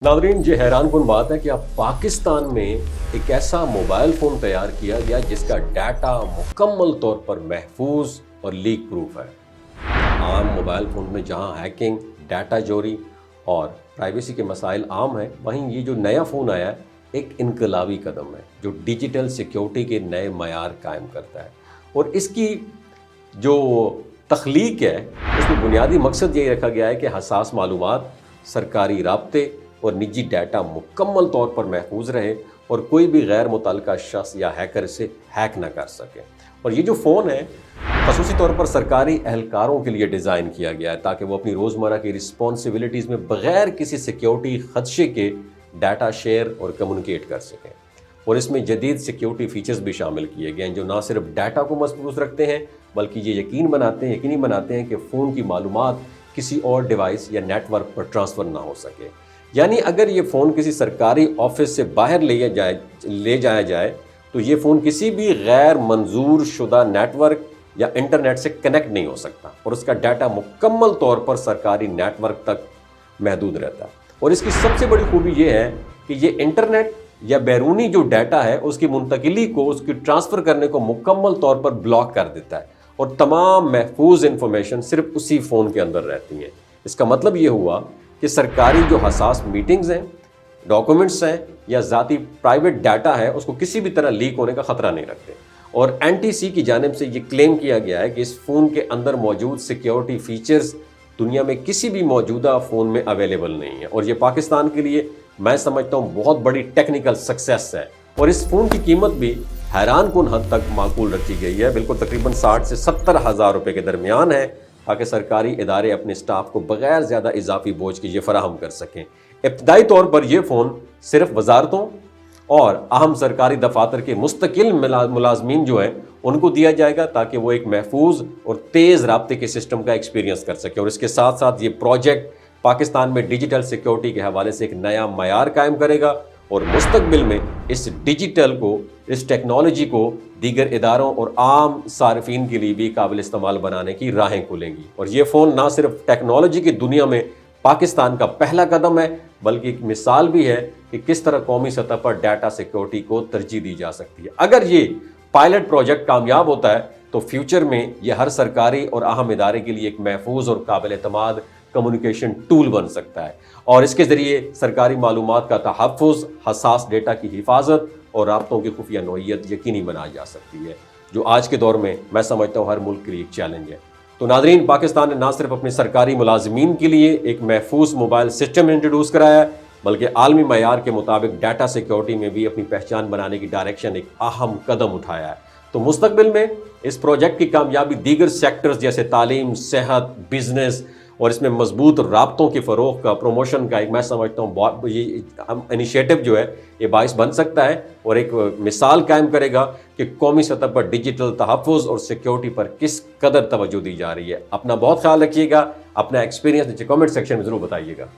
Nadreen, ये हैरान कुन बात है कि अब पाकिस्तान में एक ऐसा मोबाइल फ़ोन तैयार किया गया जिसका डाटा मुकम्मल तौर पर महफूज और लीक प्रूफ है। आम मोबाइल फ़ोन में जहां हैकिंग, डाटा चोरी और प्राइवेसी के मसाइल आम हैं, वहीं ये जो नया फ़ोन आया है एक इनकलाबी कदम है जो डिजिटल सिक्योरिटी के नए मयार कायम करता है। और इसकी जो तख्लीक है उसमें बुनियादी मकसद यही रखा गया है कि हसास मालूमात, सरकारी राब्ते और निजी डाटा मुकम्मल तौर पर महफूज रहे और कोई भी गैर मुतल्लका शख्स या हैकर इसे हैक ना कर सके। और ये जो फ़ोन है ख़ुसूसी तौर पर सरकारी एहलकारों के लिए डिज़ाइन किया गया है ताकि वो अपनी रोज़मर्रा की रिस्पॉन्सिबिलिटीज़ में बग़ैर किसी सिक्योरिटी ख़दशे के डाटा शेयर और कम्युनिकेट कर सकें। और इसमें जदीद सिक्योरिटी फ़ीचर्स भी शामिल किए गए हैं जो ना सिर्फ डाटा को महफूज रखते हैं बल्कि ये यकीनी बनाते हैं कि फ़ोन की मालूमात किसी और डिवाइस या नेटवर्क पर ट्रांसफ़र ना हो सके। यानी अगर ये फ़ोन किसी सरकारी ऑफिस से बाहर ले जाया जाए तो ये फ़ोन किसी भी गैर मंजूर शुदा नेटवर्क या इंटरनेट से कनेक्ट नहीं हो सकता और उसका डाटा मुकम्मल तौर पर सरकारी नेटवर्क तक महदूद रहता है। और इसकी सबसे बड़ी खूबी ये है कि ये इंटरनेट या बैरूनी जो डाटा है उसकी मुंतकिली को, उसकी ट्रांसफ़र करने को मुकम्मल तौर पर ब्लॉक कर देता है और तमाम महफूज इंफॉर्मेशन सिर्फ उसी फ़ोन के अंदर रहती हैं। इसका मतलब ये हुआ कि सरकारी जो हसास मीटिंग्स हैं, डॉक्यूमेंट्स हैं या ज़ाती प्राइवेट डाटा है उसको किसी भी तरह लीक होने का ख़तरा नहीं रखते। और NTC की जानिब से ये क्लेम किया गया है कि इस फ़ोन के अंदर मौजूद सिक्योरिटी फ़ीचर्स दुनिया में किसी भी मौजूदा फ़ोन में अवेलेबल नहीं है और ये पाकिस्तान के लिए मैं समझता हूँ बहुत बड़ी टेक्निकल सक्सेस है। और इस फ़ोन की कीमत भी हैरान कुन हद तक माकूल रखी गई है, बिल्कुल तकरीबन 60 से 70 हज़ार रुपये के दरमियान है ताकि सरकारी इदारे अपने स्टाफ को बगैर ज़्यादा इजाफी बोझ के ये फराहम कर सकें। इब्तदाई तौर पर यह फ़ोन सिर्फ वजारतों और अहम सरकारी दफातर के मुस्तकिल मुलाजमीन जो हैं उनको दिया जाएगा ताकि वो एक महफूज और तेज़ राब्ते के सिस्टम का एक्सपीरियंस कर सकें। और इसके साथ साथ ये प्रोजेक्ट पाकिस्तान में डिजिटल सिक्योरिटी के हवाले से एक नया मयार कायम करेगा और मुस्तकबिल में इस डिजिटल को, इस टेक्नोलॉजी को दीगर इदारों और आम सार्फिन के लिए भी काबिल इस्तेमाल बनाने की राहें खुलेंगी। और ये फ़ोन ना सिर्फ टेक्नोलॉजी की दुनिया में पाकिस्तान का पहला कदम है बल्कि एक मिसाल भी है कि किस तरह कौमी सतह पर डाटा सिक्योरिटी को तरजीह दी जा सकती है। अगर ये पायलट प्रोजेक्ट कामयाब होता है तो फ्यूचर में यह हर सरकारी और अहम इदारे के लिए एक महफूज और काबिल एतमाद कम्युनिकेशन टूल बन सकता है और इसके ज़रिए सरकारी मालूमात का तहफ़्फ़ुज़, हसास डेटा की हिफाजत और राब्तों की खुफिया नौइयत यकीनी बनाई जा सकती है जो आज के दौर में मैं समझता हूँ हर मुल्क के लिए एक चैलेंज है। तो नादरीन, पाकिस्तान ने ना सिर्फ अपने सरकारी मुलाजमीन के लिए एक महफूज मोबाइल सिस्टम इंट्रोड्यूस कराया है बल्कि आलमी मयार के मुताबिक डाटा सिक्योरिटी में भी अपनी पहचान बनाने की डायरेक्शन एक अहम कदम उठाया है। तो मुस्तकबिल में इस प्रोजेक्ट की कामयाबी दीगर सेक्टर्स जैसे तालीम, सेहत, बिजनेस और इसमें मजबूत राब्तों के फ़रोग़ का, प्रमोशन का एक मैं समझता हूँ ये इनिशिएटिव जो है ये बाइस बन सकता है और एक मिसाल कायम करेगा कि कौमी सतह पर डिजिटल तहफ़्फ़ुज़ और सिक्योरिटी पर किस कदर तवज्जो दी जा रही है। अपना बहुत ख्याल रखिएगा, अपना एक्सपीरियंस नीचे कमेंट सेक्शन में ज़रूर बताइएगा।